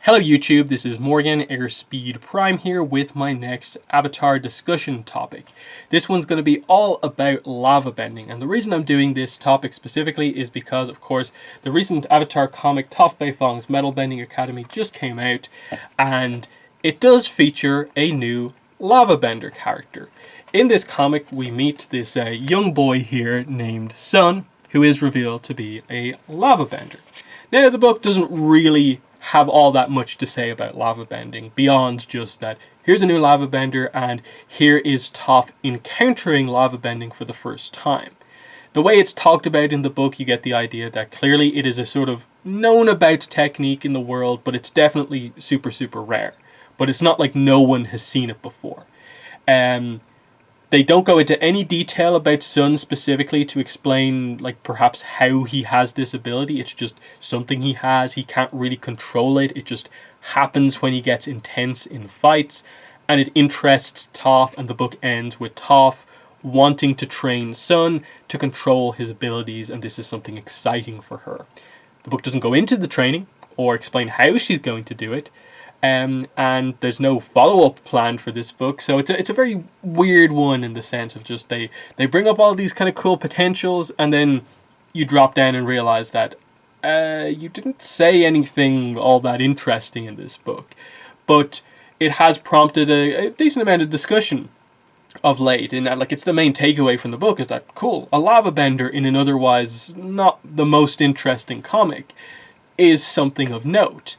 Hello YouTube, this is Morgan, Airspeed Prime here with my next Avatar discussion topic. This one's going to be all about lava bending, and the reason I'm doing this topic specifically is because, of course, the recent Avatar comic Toph Beifong's Metal Bending Academy just came out, and it does feature a new lava bender character. In this comic, we meet this young boy here named Sun, who is revealed to be a lava bender. Now, the book doesn't really have all that much to say about lava bending beyond just that here's a new lava bender and here is Toph encountering lava bending for the first time. The way it's talked about in the book, you get the idea that clearly it is a sort of known about technique in the world, but it's definitely super rare. But it's not like no one has seen it before. They don't go into any detail about Sun specifically to explain, like, perhaps how he has this ability. It's just something he has. He can't really control it. It just happens when he gets intense in fights. And it interests Toph, and the book ends with Toph wanting to train Sun to control his abilities, and this is something exciting for her. The book doesn't go into the training or explain how she's going to do it. And there's no follow-up plan for this book, so it's a very weird one in the sense of just they bring up all these kind of cool potentials, and then you drop down and realize that you didn't say anything all that interesting in this book. But it has prompted a decent amount of discussion of late, and like it's the main takeaway from the book is that, cool, a lava bender in an otherwise not the most interesting comic is something of note.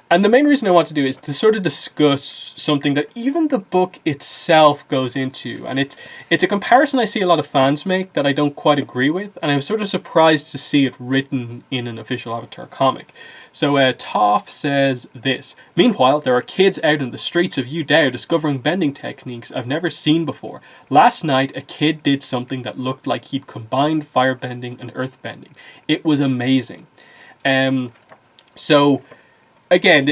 And the main reason I want to do is to sort of discuss something that even the book itself goes into. And it's a comparison I see a lot of fans make that I don't quite agree with. And I was sort of surprised to see it written in an official Avatar comic. So Toph says this: "Meanwhile, there are kids out in the streets of Yudao discovering bending techniques I've never seen before. Last night, a kid did something that looked like he'd combined firebending and earthbending. It was amazing." So again,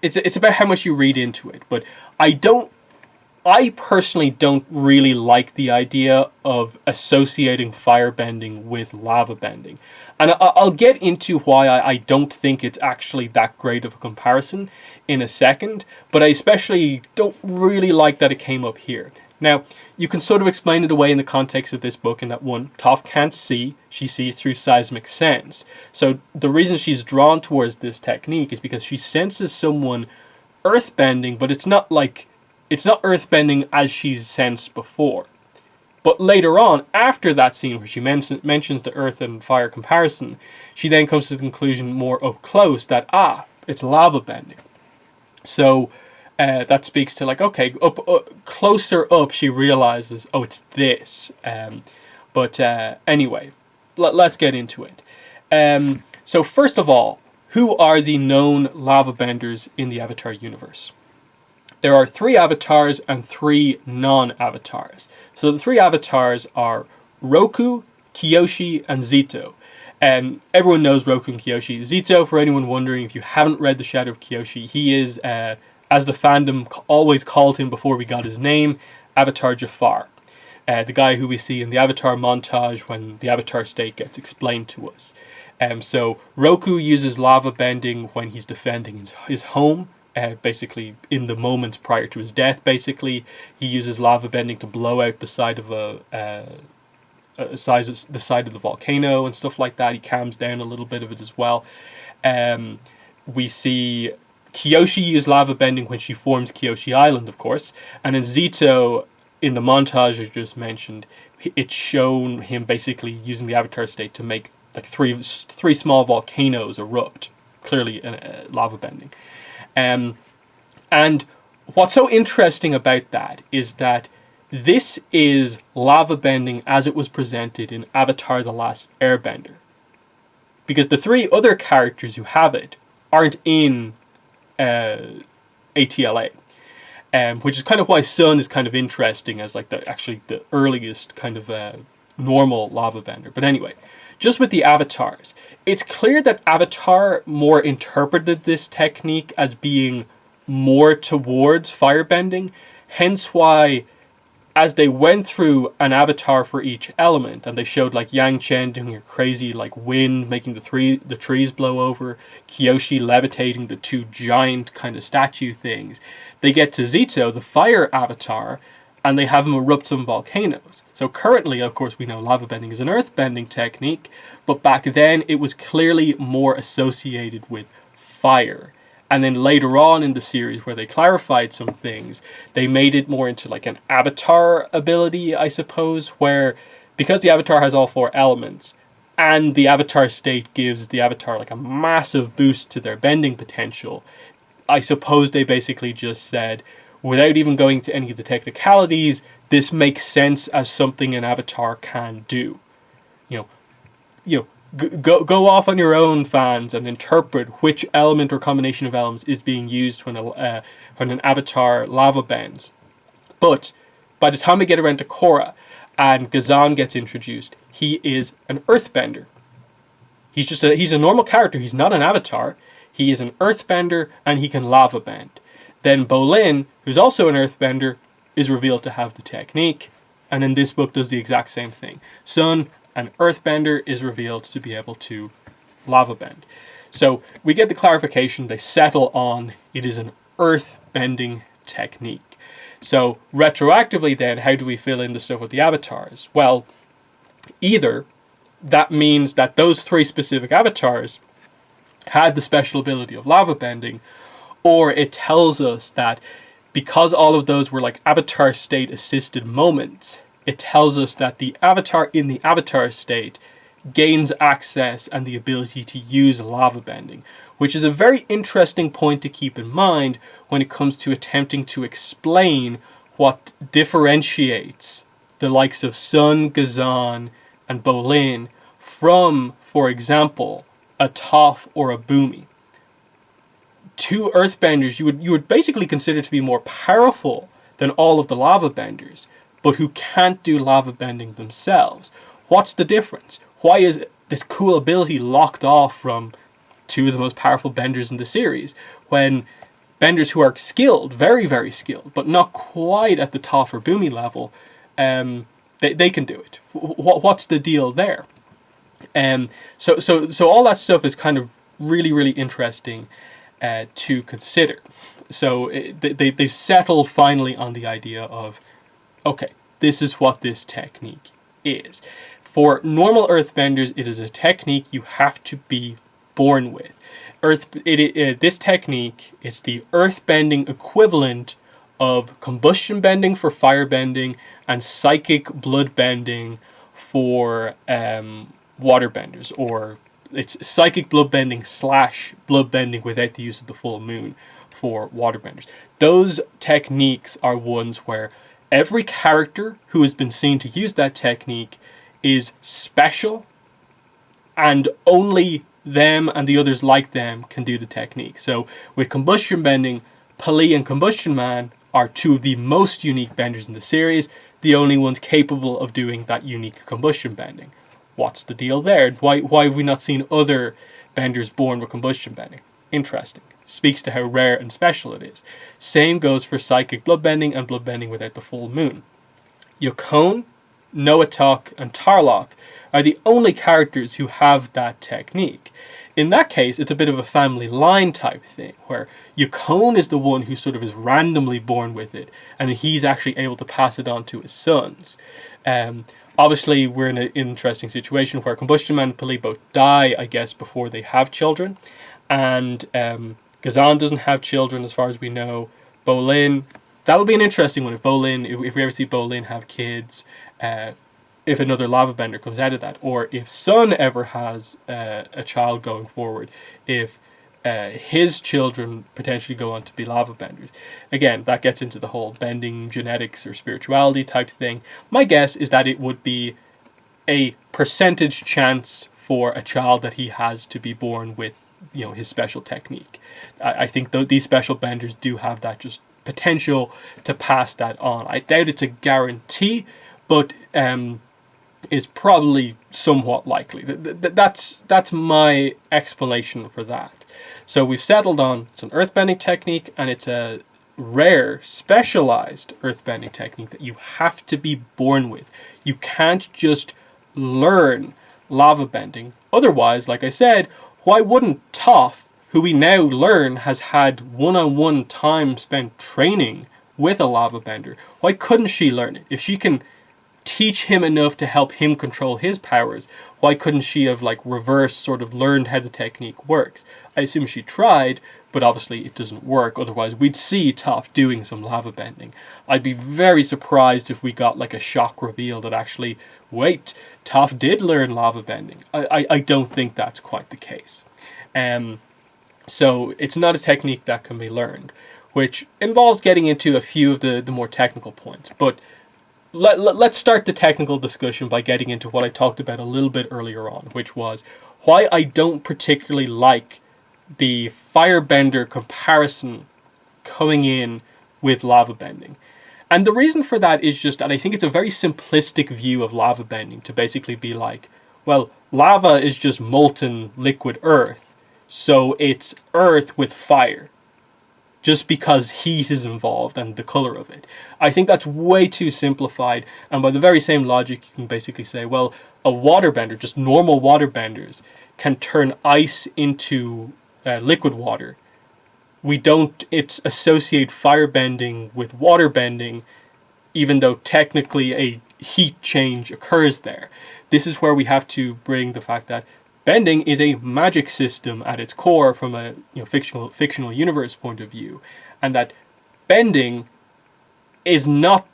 it's about how much you read into it, but I personally don't really like the idea of associating firebending with lava bending. And I'll get into why I don't think it's actually that great of a comparison in a second, but I especially don't really like that it came up here. Now, you can sort of explain it away in the context of this book in that, one, Toph can't see, she sees through seismic sense. So the reason she's drawn towards this technique is because she senses someone earthbending, but it's not earthbending as she's sensed before. But later on, after that scene where she mentions the earth and fire comparison, she then comes to the conclusion more up close that, it's lava bending. So that speaks to, like, okay, closer up she realizes, oh, it's this. But anyway, let's get into it. So first of all, who are the known lava benders in the Avatar universe? There are 3 avatars and 3 non-avatars. So the 3 avatars are Roku, Kyoshi, and Zito. Everyone knows Roku and Kyoshi. Zito, for anyone wondering, if you haven't read The Shadow of Kyoshi, he is, as the fandom always called him before we got his name, Avatar Jafar. The guy who we see in the Avatar montage when the Avatar state gets explained to us. So Roku uses lava bending when he's defending his home. Basically, in the moments prior to his death, basically, he uses lava bending to blow out the side of the side of the volcano and stuff like that. He calms down a little bit of it as well. We see Kyoshi use lava bending when she forms Kyoshi Island, of course, and then Zito, in the montage I just mentioned, it's shown him basically using the Avatar state to make like three small volcanoes erupt, clearly lava bending. And what's so interesting about that is that this is lava bending as it was presented in Avatar: The Last Airbender. Because the 3 other characters who have it aren't in ATLA. Which is kind of why Sun is kind of interesting as like the earliest kind of normal lava bender. But anyway, just with the avatars, it's clear that Avatar more interpreted this technique as being more towards firebending, hence why as they went through an avatar for each element, and they showed like Yang Chen doing a crazy like wind, making the trees blow over, Kyoshi levitating the two giant kind of statue things. They get to Zito, the fire avatar, and they have him erupt some volcanoes. So currently, of course, we know lava bending is an earth bending technique, but back then it was clearly more associated with fire. And then later on in the series, where they clarified some things, they made it more into like an avatar ability, I suppose, where because the avatar has all four elements, and the avatar state gives the avatar like a massive boost to their bending potential, I suppose they basically just said, without even going to any of the technicalities, this makes sense as something an avatar can do. You know, go off on your own, fans, and interpret which element or combination of elements is being used when an avatar lava bends. But by the time we get around to Korra and Gazan gets introduced, he is an earthbender. He's a normal character. He's not an avatar. He is an earthbender, and he can lava bend. Then Bolin, who's also an earthbender, is revealed to have the technique, and in this book does the exact same thing. Sun, an earthbender, is revealed to be able to lava bend. So we get the clarification, they settle on it is an earth bending technique. So retroactively then, how do we fill in the stuff with the avatars? Well, either that means that those three specific avatars had the special ability of lava bending, or it tells us that because all of those were like avatar state assisted moments, it tells us that the avatar in the avatar state gains access and the ability to use lava bending, which is a very interesting point to keep in mind when it comes to attempting to explain what differentiates the likes of Sun, Gazan, and Bolin from, for example, a Toph or a Bumi. Two earthbenders you would basically consider to be more powerful than all of the lava benders, but who can't do lava bending themselves. What's the difference? Why is this cool ability locked off from two of the most powerful benders in the series, when benders who are skilled, very, very skilled, but not quite at the Toph or Bumi level, they can do it? What's the deal there? So all that stuff is kind of really, really interesting to consider. So they've settled finally on the idea of, okay, this is what this technique is. For normal earthbenders, it is a technique you have to be born with. This technique is the earthbending equivalent of combustion bending for fire bending and psychic blood bending for water benders, or it's psychic blood bending / blood bending without the use of the full moon for water benders. Those techniques are ones where every character who has been seen to use that technique is special, and only them and the others like them can do the technique. So with combustion bending, Pali and Combustion Man are two of the most unique benders in the series, the only ones capable of doing that unique combustion bending. What's the deal there? Why have we not seen other benders born with combustion bending? Interesting. Speaks to how rare and special it is. Same goes for psychic bloodbending and bloodbending without the full moon. Yukon, Noatok, and Tarlok are the only characters who have that technique. In that case, it's a bit of a family line type thing, where Yukon is the one who sort of is randomly born with it, and he's actually able to pass it on to his sons. Obviously, we're in an interesting situation where Combustion Man and Pali both die, I guess, before they have children. And Gazan doesn't have children, as far as we know. Bolin, that'll be an interesting one. If we ever see Bolin have kids, if another lava bender comes out of that, or if Sun ever has a child going forward, if his children potentially go on to be lava benders. Again, that gets into the whole bending genetics or spirituality type thing. My guess is that it would be a percentage chance for a child that he has to be born with, his special technique. I think these special benders do have that just potential to pass that on. I doubt it's a guarantee, but is probably somewhat likely. That's my explanation for that. So we've settled on it's an earthbending technique, and it's a rare, specialized earthbending technique that you have to be born with. You can't just learn lava bending. Otherwise, like I said, why wouldn't Toph, who we now learn has had one-on-one time spent training with a lava bender, why couldn't she learn it? If she can teach him enough to help him control his powers, why couldn't she have reverse sort of learned how the technique works? I assume she tried, but obviously it doesn't work. Otherwise we'd see Toph doing some lava bending. I'd be very surprised if we got a shock reveal that actually, wait, Toph did learn lava bending. I don't think that's quite the case. So it's not a technique that can be learned, which involves getting into a few of the more technical points. But let's start the technical discussion by getting into what I talked about a little bit earlier on, which was why I don't particularly like the firebender comparison coming in with lava bending. And the reason for that is just that I think it's a very simplistic view of lava bending to basically be like, well, lava is just molten liquid earth, so it's earth with fire, just because heat is involved and the color of it. I think that's way too simplified, and by the very same logic you can basically say, well, a waterbender, just normal waterbenders, can turn ice into liquid water. We don't associate firebending with waterbending, even though technically a heat change occurs there. This is where we have to bring the fact that bending is a magic system at its core from a fictional universe point of view, and that bending is not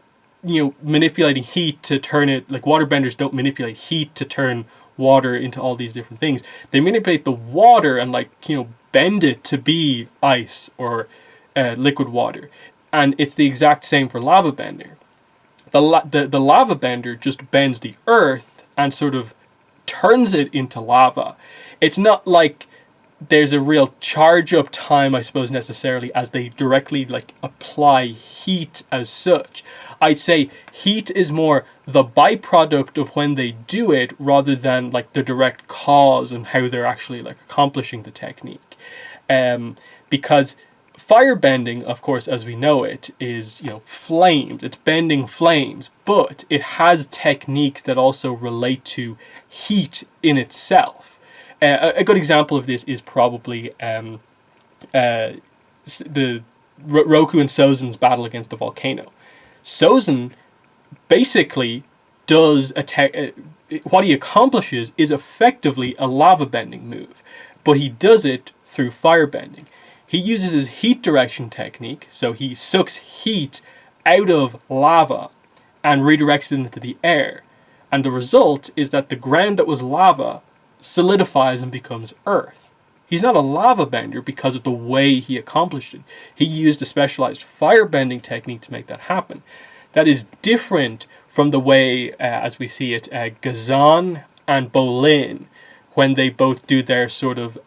manipulating heat to turn it, like waterbenders don't manipulate heat to turn water into all these different things. They manipulate the water and bend it to be ice or liquid water, and it's the exact same for lava bender. The lava bender just bends the earth and sort of turns it into lava. It's not like there's a real charge up time, I suppose, necessarily, as they directly apply heat as such. I'd say heat is more the byproduct of when they do it rather than the direct cause and how they're actually accomplishing the technique. Because firebending, of course, as we know it, is flames. It's bending flames, but it has techniques that also relate to heat in itself. A good example of this is probably the Roku and Sozin's battle against the volcano. Sozin basically does what he accomplishes is effectively a lava bending move, but he does it through firebending. He uses his heat direction technique, so he sucks heat out of lava and redirects it into the air. And the result is that the ground that was lava solidifies and becomes earth. He's not a lava bender because of the way he accomplished it. He used a specialized firebending technique to make that happen. That is different from the way, as we see it, Gazan and Bolin, when they both do their sort of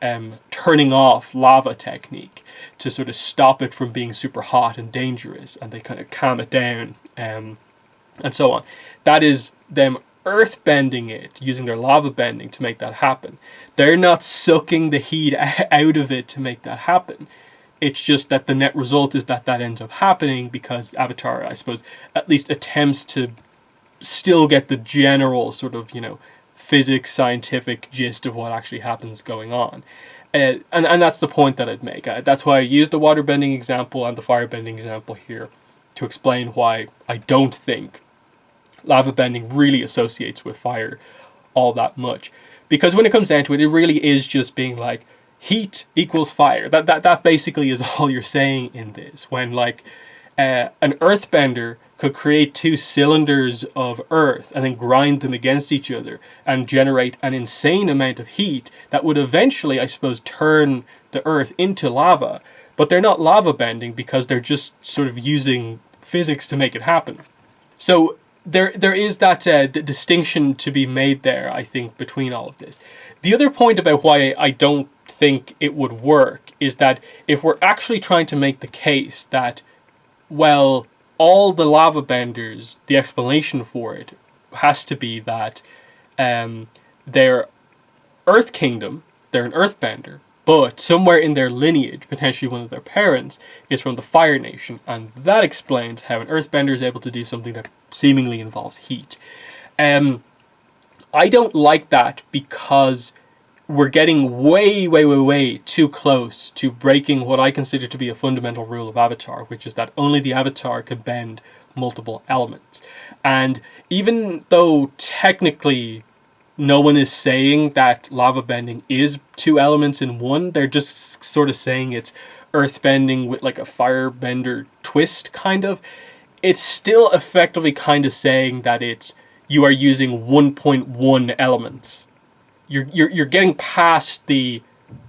turning off lava technique to sort of stop it from being super hot and dangerous, and they kind of calm it down and so on. That is them earth bending it, using their lava bending to make that happen. They're not sucking the heat out of it to make that happen. It's just that the net result is that ends up happening because Avatar, I suppose, at least attempts to still get the general sort of, physics, scientific gist of what actually happens going on. And that's the point that I'd make. That's why I used the waterbending example and the firebending example here to explain why I don't think lava bending really associates with fire all that much. Because when it comes down to it, it really is just being like, heat equals fire. That basically is all you're saying in this. When an earthbender could create two cylinders of earth and then grind them against each other and generate an insane amount of heat that would eventually, I suppose, turn the earth into lava. But they're not lava bending because they're just sort of using physics to make it happen. So there is that distinction to be made there, I think, between all of this. The other point about why I don't think it would work is that if we're actually trying to make the case that, well, all the lava benders, the explanation for it has to be that they're Earth Kingdom, they're an earthbender, But somewhere in their lineage, potentially one of their parents is from the Fire Nation, and that explains how an Earthbender is able to do something that seemingly involves heat. I don't like that because we're getting way too close to breaking what I consider to be a fundamental rule of Avatar, which is that only the Avatar can bend multiple elements. And even though technically no one is saying that lava bending is two elements in one, they're just sort of saying it's earth bending with like a firebender twist, kind of. It's still effectively kind of saying that it's you are using 1.1 elements. You're getting past the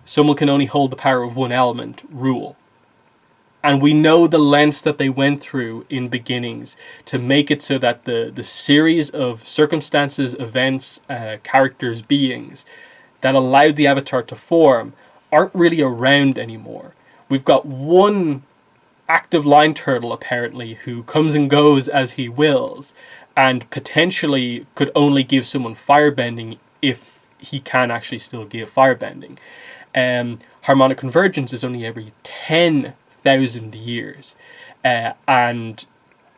someone can only hold the power of one element rule. And we know the lengths that they went through in Beginnings to make it so that the series of circumstances, events, characters, beings that allowed the Avatar to form aren't really around anymore. We've got one active line turtle, apparently, who comes and goes as he wills, and potentially could only give someone firebending if he can actually still give firebending. Harmonic convergence is only every 10,000 years. And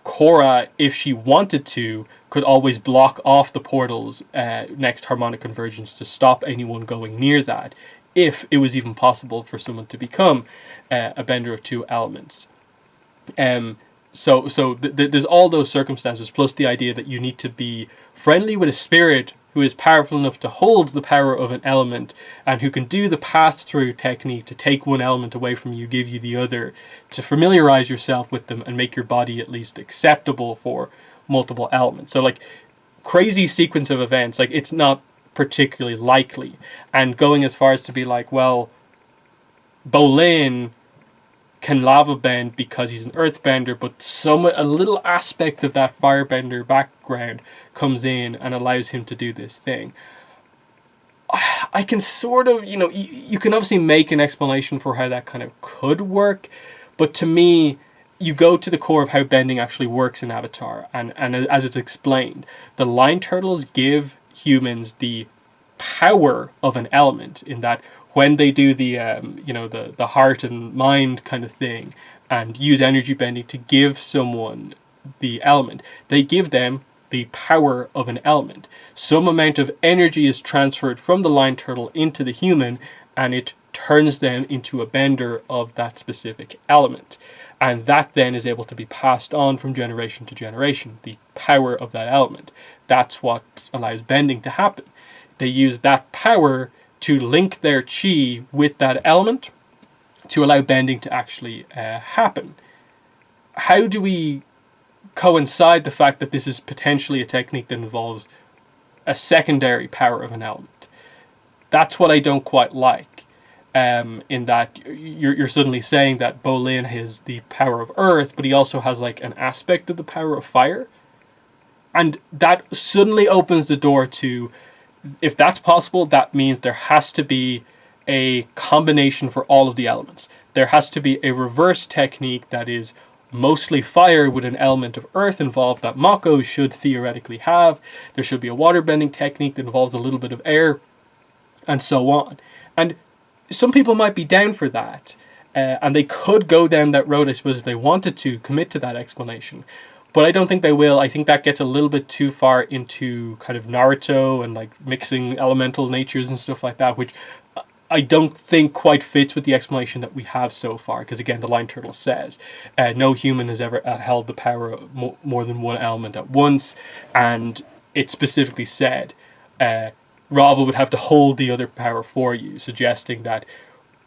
Korra, if she wanted to, could always block off the portals next harmonic convergence to stop anyone going near that, if it was even possible for someone to become a bender of two elements. So there's all those circumstances, plus the idea that you need to be friendly with a spirit who is powerful enough to hold the power of an element and who can do the pass-through technique to take one element away from you, give you the other, to familiarize yourself with them and make your body at least acceptable for multiple elements. So like crazy sequence of events, like it's not particularly likely. And going as far as to be like, well, Bolin can lava bend because he's an earthbender, but a little aspect of that firebender background comes in and allows him to do this thing. I can sort of, you can obviously make an explanation for how that kind of could work, but to me, you go to the core of how bending actually works in Avatar, and as it's explained, the line turtles give humans the power of an element, in that when they do the the heart and mind kind of thing and use energy bending to give someone the element, they give them the power of an element. Some amount of energy is transferred from the line turtle into the human, and it turns them into a bender of that specific element. And that then is able to be passed on from generation to generation, the power of that element. That's what allows bending to happen. They use that power to link their chi with that element to allow bending to actually happen. How do we coincide the fact that this is potentially a technique that involves a secondary power of an element? That's what I don't quite like, in that you're suddenly saying that Bolin has the power of earth, but he also has like an aspect of the power of fire. And that suddenly opens the door to, if that's possible, that means there has to be a combination for all of the elements. There has to be a reverse technique that is mostly fire with an element of earth involved that Mako should theoretically have. There should be a waterbending technique that involves a little bit of air, and so on. And some people might be down for that, and they could go down that road, I suppose, if they wanted to commit to that explanation. But I don't think they will. I think that gets a little bit too far into kind of Naruto and like mixing elemental natures and stuff like that, which I don't think quite fits with the explanation that we have so far. Because again, the line turtle says no human has ever held the power of more than one element at once, and it specifically said Rava would have to hold the other power for you, suggesting that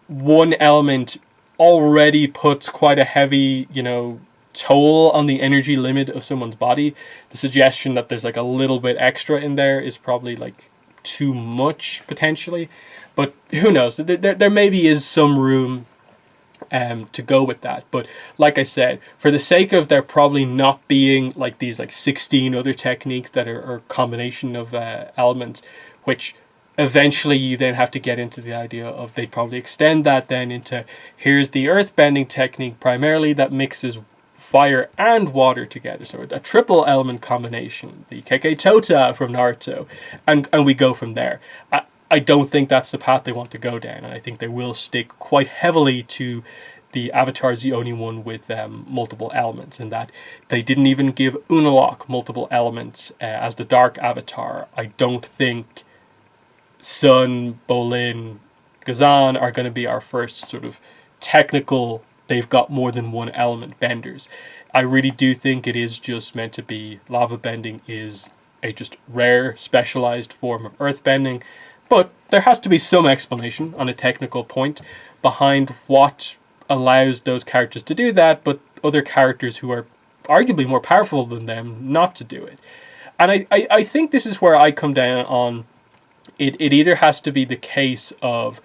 one element already puts quite a heavy, toll on the energy limit of someone's body. The suggestion that there's like a little bit extra in there is probably like too much potentially, but who knows? There maybe is some room to go with that. But like I said, for the sake of there probably not being like these like 16 other techniques that are a combination of elements, which eventually you then have to get into the idea of they'd probably extend that then into here's the earth bending technique primarily that mixes fire and water together, so a triple element combination, the Keke Tota from Naruto, and we go from there. I don't think that's the path they want to go down, and I think they will stick quite heavily to the Avatar is the only one with multiple elements, in that they didn't even give Unalaq multiple elements as the Dark Avatar. I don't think Sun, Bolin, Ghazan are going to be our first sort of technical, they've got more than one element benders. I really do think it is just meant to be lava bending is a just rare, specialized form of earth bending, but there has to be some explanation on a technical point behind what allows those characters to do that, but other characters who are arguably more powerful than them not to do it. And I think this is where I come down on it either has to be the case of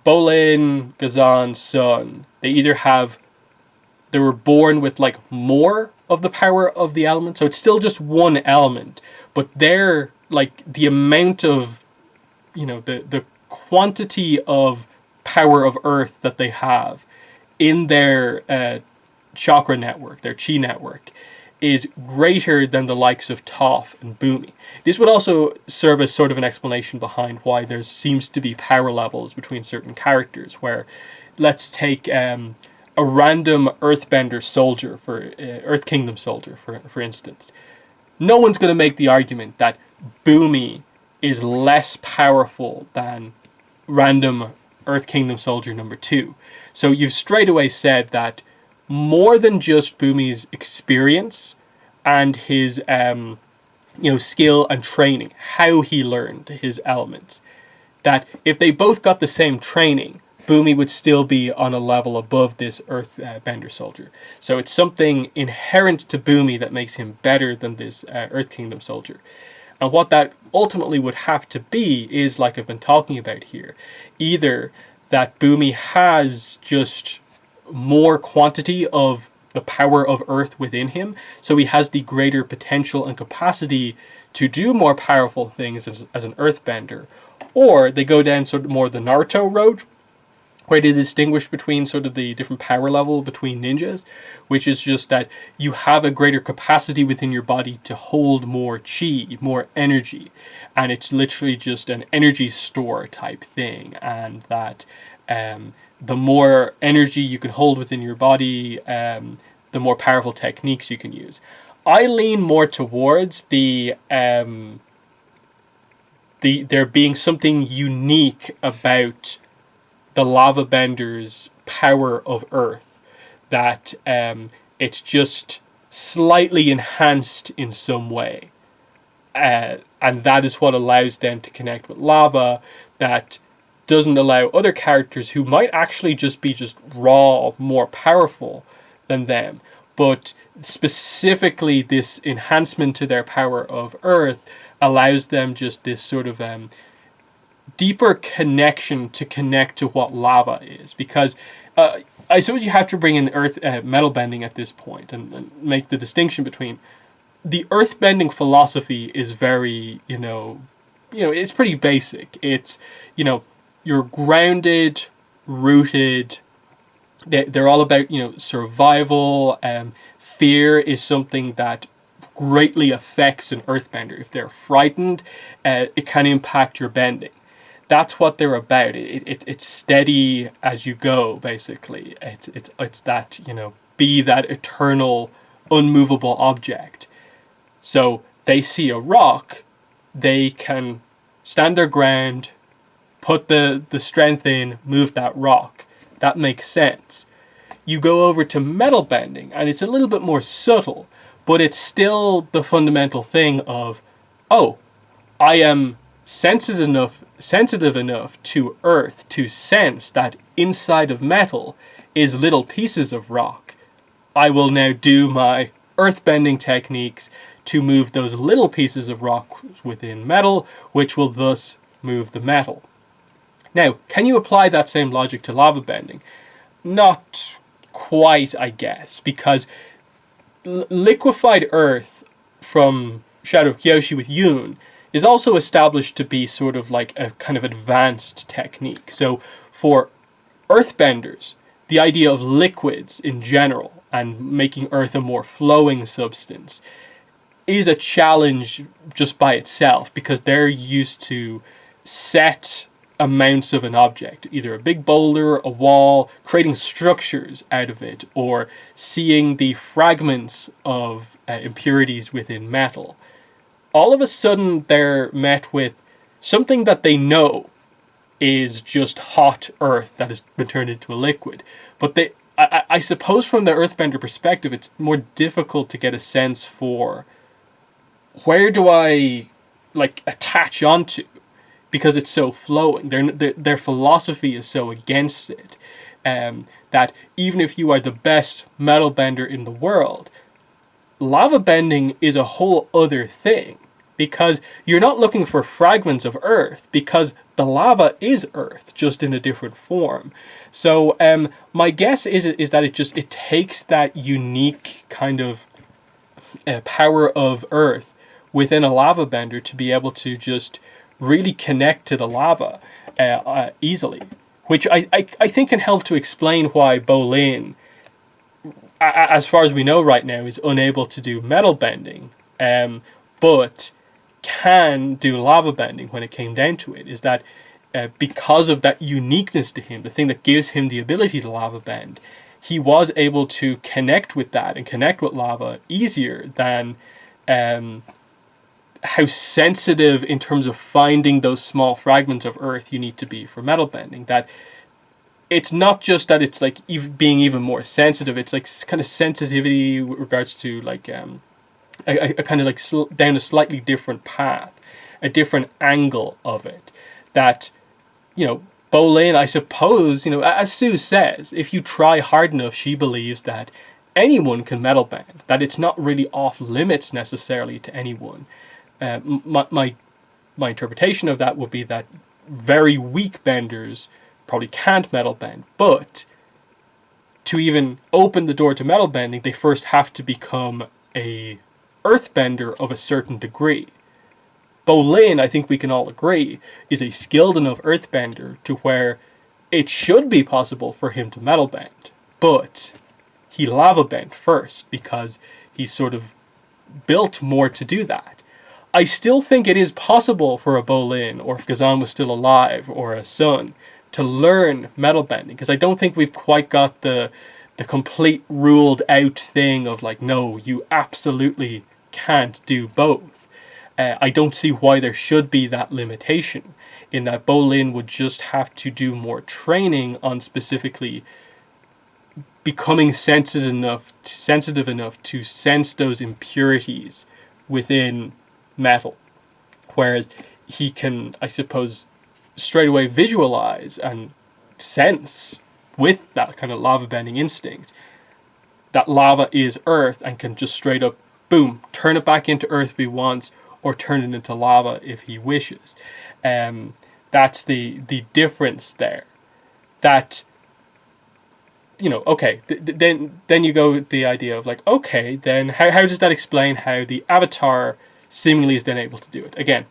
Bolin, Ghazan, Sun, they were born with like more of the power of the element, so it's still just one element, but they're like the amount of, the quantity of power of earth that they have in their chakra network, their chi network, is greater than the likes of Toph and Bumi. This would also serve as sort of an explanation behind why there seems to be power levels between certain characters, where let's take a random Earthbender soldier, for Earth Kingdom soldier, for instance. No one's going to make the argument that Bumi is less powerful than random Earth Kingdom soldier number 2. So you've straight away said that more than just Bumi's experience and his skill and training, how he learned his elements, that if they both got the same training, Bumi would still be on a level above this Earth Bender soldier. So it's something inherent to Bumi that makes him better than this Earth Kingdom soldier. And what that ultimately would have to be is, like I've been talking about here, either that Bumi has just more quantity of the power of Earth within him, so he has the greater potential and capacity to do more powerful things as an Earthbender, or they go down sort of more the Naruto road, where they distinguish between sort of the different power level between ninjas, which is just that you have a greater capacity within your body to hold more chi, more energy, and it's literally just an energy store type thing, and that the more energy you can hold within your body, the more powerful techniques you can use. I lean more towards there being something unique about the Lavabender's power of Earth, that it's just slightly enhanced in some way, and that is what allows them to connect with lava, that doesn't allow other characters who might actually just be just raw more powerful than them, but specifically this enhancement to their power of Earth allows them just this sort of deeper connection to connect to what lava is, because I suppose you have to bring in earth metal bending at this point and make the distinction between the earth bending philosophy is very it's pretty basic. It's you're grounded, rooted. They're all about survival. Fear is something that greatly affects an earthbender. If they're frightened, it can impact your bending. That's what they're about. It's steady as you go, basically. It's that, be that eternal, unmovable object. So they see a rock, they can stand their ground, put the strength in, move that rock. That makes sense. You go over to metal bending, and it's a little bit more subtle, but it's still the fundamental thing of, oh, I am sensitive enough to earth to sense that inside of metal is little pieces of rock. I will now do my earthbending techniques to move those little pieces of rock within metal, which will thus move the metal. Now, can you apply that same logic to lava bending? Not quite, I guess, because liquefied earth from Shadow of Kyoshi with Yoon is also established to be sort of like a kind of advanced technique. So for earthbenders, the idea of liquids in general and making earth a more flowing substance is a challenge just by itself, because they're used to set amounts of an object, either a big boulder, a wall, creating structures out of it, or seeing the fragments of impurities within metal, all of a sudden they're met with something that they know is just hot earth that has been turned into a liquid. But I suppose from the earthbender perspective, it's more difficult to get a sense for where do I like attach onto, because it's so flowing. Their philosophy is so against it, that even if you are the best metal bender in the world, lava bending is a whole other thing, because you're not looking for fragments of earth, because the lava is earth, just in a different form. So my guess is that it takes that unique kind of power of earth within a lava bender to be able to just really connect to the lava easily, which I think can help to explain why Bolin, as far as we know right now, is unable to do metal bending, but can do lava bending when it came down to it. Is that because of that uniqueness to him, the thing that gives him the ability to lava bend, he was able to connect with that and connect with lava easier than how sensitive in terms of finding those small fragments of earth you need to be for metal bending. That it's not just that it's like being even more sensitive, it's like kind of sensitivity with regards to like a kind of like down a slightly different path, a different angle of it. That, you know, Bolin, I suppose, you know, as Sue says, if you try hard enough, she believes that anyone can metal bend, that it's not really off limits necessarily to anyone. My interpretation of that would be that very weak benders probably can't metal bend, but to even open the door to metal bending, they first have to become a earthbender of a certain degree. Bolin, I think we can all agree, is a skilled enough earthbender to where it should be possible for him to metal bend, but he lava bent first because he's sort of built more to do that. I still think it is possible for a Bolin, or if Gazan was still alive, or a Sun, to learn metal bending, because I don't think we've quite got the complete ruled out thing of like, no, you absolutely can't do both. I don't see why there should be that limitation, in that Bolin would just have to do more training on specifically becoming sensitive enough to sense those impurities within metal, whereas he can, I suppose, straight away visualize and sense with that kind of lava bending instinct that lava is earth, and can just straight up, boom, turn it back into earth if he wants, or turn it into lava if he wishes. That's the difference there. That, you know, okay, then you go with the idea of like, okay, then how does that explain how the Avatar seemingly is then able to do it? Again,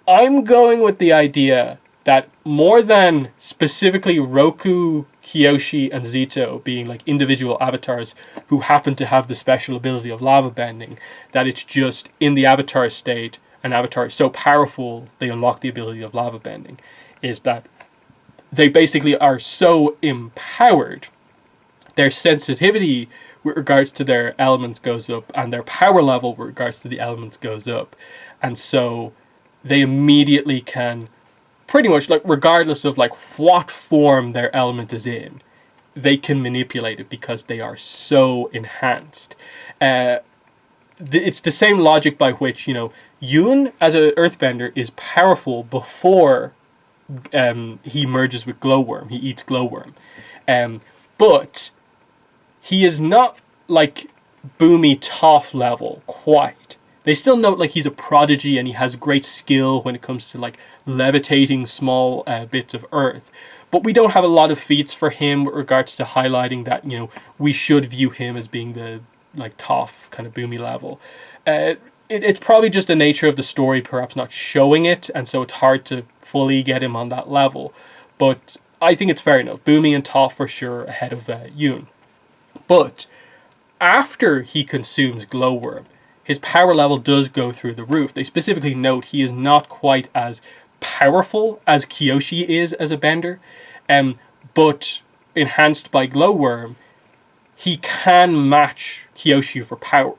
I'm going with the idea that more than specifically Roku, Kyoshi, and Zito being like individual avatars who happen to have the special ability of lava bending, that it's just in the avatar state, an avatar is so powerful they unlock the ability of lava bending, is that they basically are so empowered, their sensitivity with regards to their elements goes up, and their power level with regards to the elements goes up, and so they immediately can pretty much, like, regardless of like what form their element is in, they can manipulate it because they are so enhanced. It's the same logic by which, you know, Yoon as an earthbender is powerful before he merges with Glowworm. He eats Glowworm, but he is not like Boomy Toph level quite. They still note like he's a prodigy and he has great skill when it comes to like levitating small bits of earth. But we don't have a lot of feats for him with regards to highlighting that, you know, we should view him as being the like Toph kind of Boomy level. It's probably just the nature of the story perhaps not showing it, and so it's hard to fully get him on that level. But I think it's fair enough. Boomy and Toph for sure ahead of Yoon. But after he consumes Glowworm, his power level does go through the roof. They specifically note he is not quite as powerful as Kyoshi is as a bender, but enhanced by Glowworm, he can match Kyoshi for power.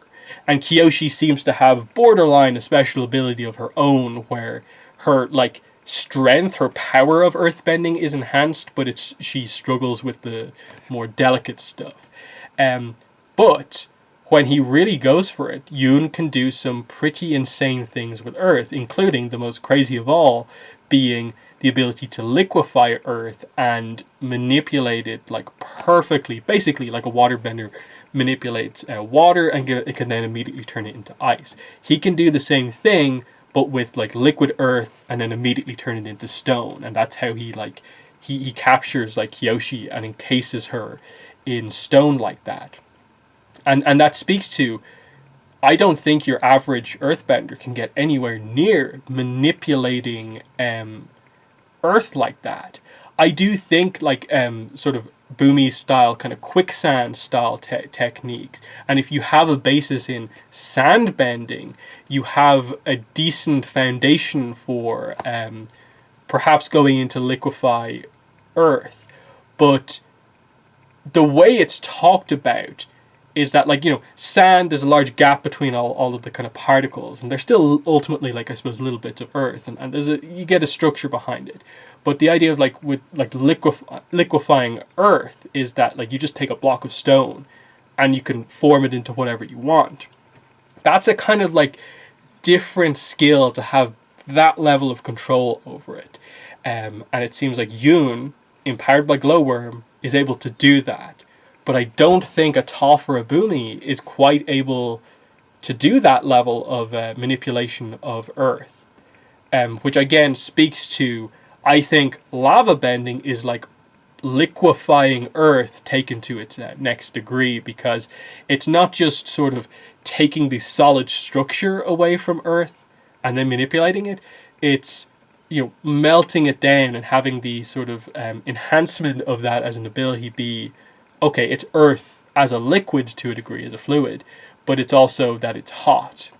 And Kyoshi seems to have borderline a special ability of her own where her like strength, her power of earthbending is enhanced, but she struggles with the more delicate stuff. But when he really goes for it, Yoon can do some pretty insane things with Earth, including the most crazy of all being the ability to liquefy Earth and manipulate it like perfectly, basically like a waterbender manipulates water, and it can then immediately turn it into ice. He can do the same thing, but with like liquid Earth, and then immediately turn it into stone, and that's how he captures like Kyoshi and encases her in stone like that. And that speaks to, I don't think your average earthbender can get anywhere near manipulating Earth like that. I do think like sort of Boomy style, kind of quicksand style techniques, and if you have a basis in sand bending, you have a decent foundation for perhaps going into liquefy Earth. But the way it's talked about is that, like, you know, sand, there's a large gap between all of the kind of particles, and they're still ultimately, like, I suppose, little bits of Earth, and you get a structure behind it. But the idea of like with like liquefying Earth is that like you just take a block of stone and you can form it into whatever you want. That's a kind of like different skill to have that level of control over it. And it seems like Yoon, empowered by Glowworm, is able to do that. But I don't think a Toph or a Boomy is quite able to do that level of manipulation of Earth. Which again speaks to, I think Lavabending is like liquefying Earth taken to its next degree, because it's not just sort of taking the solid structure away from Earth and then manipulating it. It's, you know, melting it down and having the sort of enhancement of that as an ability be, okay, it's Earth as a liquid to a degree, as a fluid, but it's also that it's hot.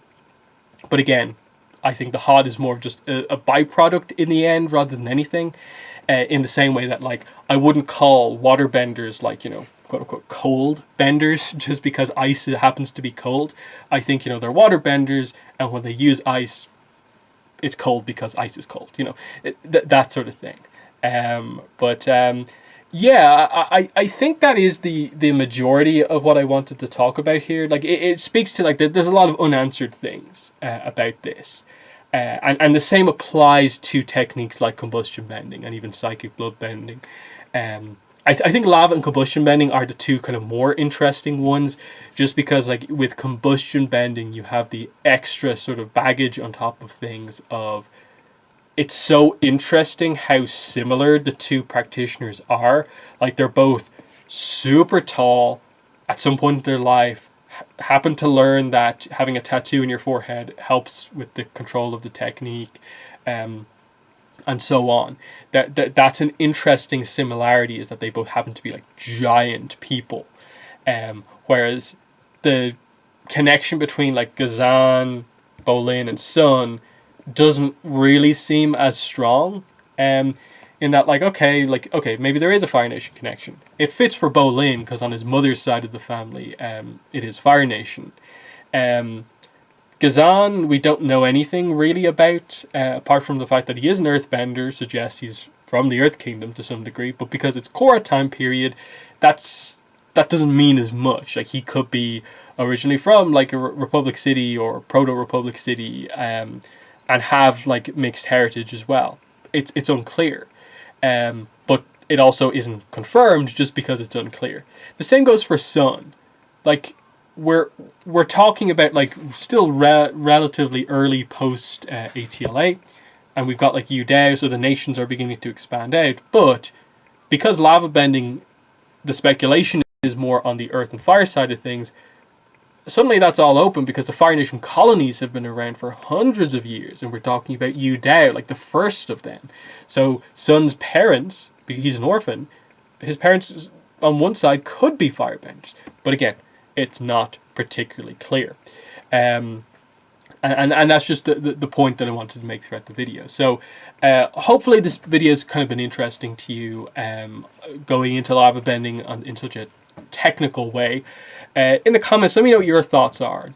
But again, I think the hot is more of just a byproduct in the end rather than anything. In the same way that, like, I wouldn't call water benders, like, you know, quote unquote cold benders just because ice happens to be cold. I think, you know, they're water benders, and when they use ice, it's cold because ice is cold, you know, that sort of thing. Yeah, I think that is the majority of what I wanted to talk about here. Like, it speaks to, like, there's a lot of unanswered things about this. And the same applies to techniques like combustion bending and even psychic blood bending. I think lava and combustion bending are the two kind of more interesting ones, just because, like, with combustion bending, you have the extra sort of baggage on top of things of, it's so interesting how similar the two practitioners are. Like, they're both super tall at some point in their life, happen to learn that having a tattoo in your forehead helps with the control of the technique, and so on. That's an interesting similarity, is that they both happen to be like giant people, whereas the connection between like Gazan, Bolin, and Sun doesn't really seem as strong. In that, like, okay, maybe there is a Fire Nation connection. It fits for Bolin because on his mother's side of the family, it is Fire Nation. Gazan, we don't know anything really about, apart from the fact that he is an Earthbender, suggests he's from the Earth Kingdom to some degree. But because it's Korra time period, that doesn't mean as much. Like, he could be originally from like a Republic City or Proto Republic City, and have like mixed heritage as well. It's unclear. But it also isn't confirmed just because it's unclear. The same goes for Sun. Like, we're talking about like still relatively early post ATLA, and we've got like Yu Dao, so the nations are beginning to expand out. But because lava bending, the speculation is more on the Earth and Fire side of things, suddenly that's all open because the Fire Nation colonies have been around for hundreds of years, and we're talking about Yu Dao, like the first of them. So Sun's parents, because he's an orphan, his parents on one side could be firebenders, but again, it's not particularly clear. And that's just the point that I wanted to make throughout the video. So hopefully this video has kind of been interesting to you, going into lava bending in such a technical way. In the comments, let me know what your thoughts are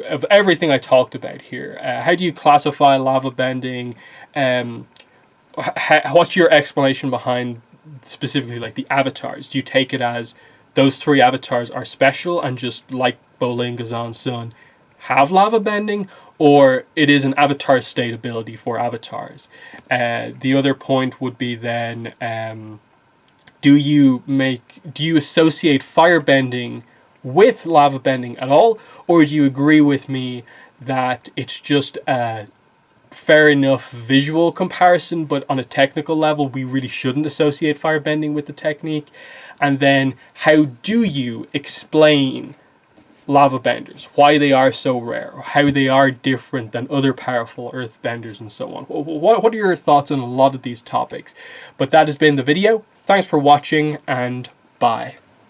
of everything I talked about here. How do you classify lava bending? What's your explanation behind specifically like the avatars? Do you take it as those 3 avatars are special and just like Bolin, Gazan, Sun have lava bending, or it is an avatar state ability for avatars? The other point would be then, do you associate fire bending with lava bending at all, or do you agree with me that it's just a fair enough visual comparison, but on a technical level we really shouldn't associate fire bending with the technique? And then how do you explain lava benders, why they are so rare, or how they are different than other powerful earth benders and so on? What are your thoughts on a lot of these topics? But that has been the video. Thanks for watching, and bye.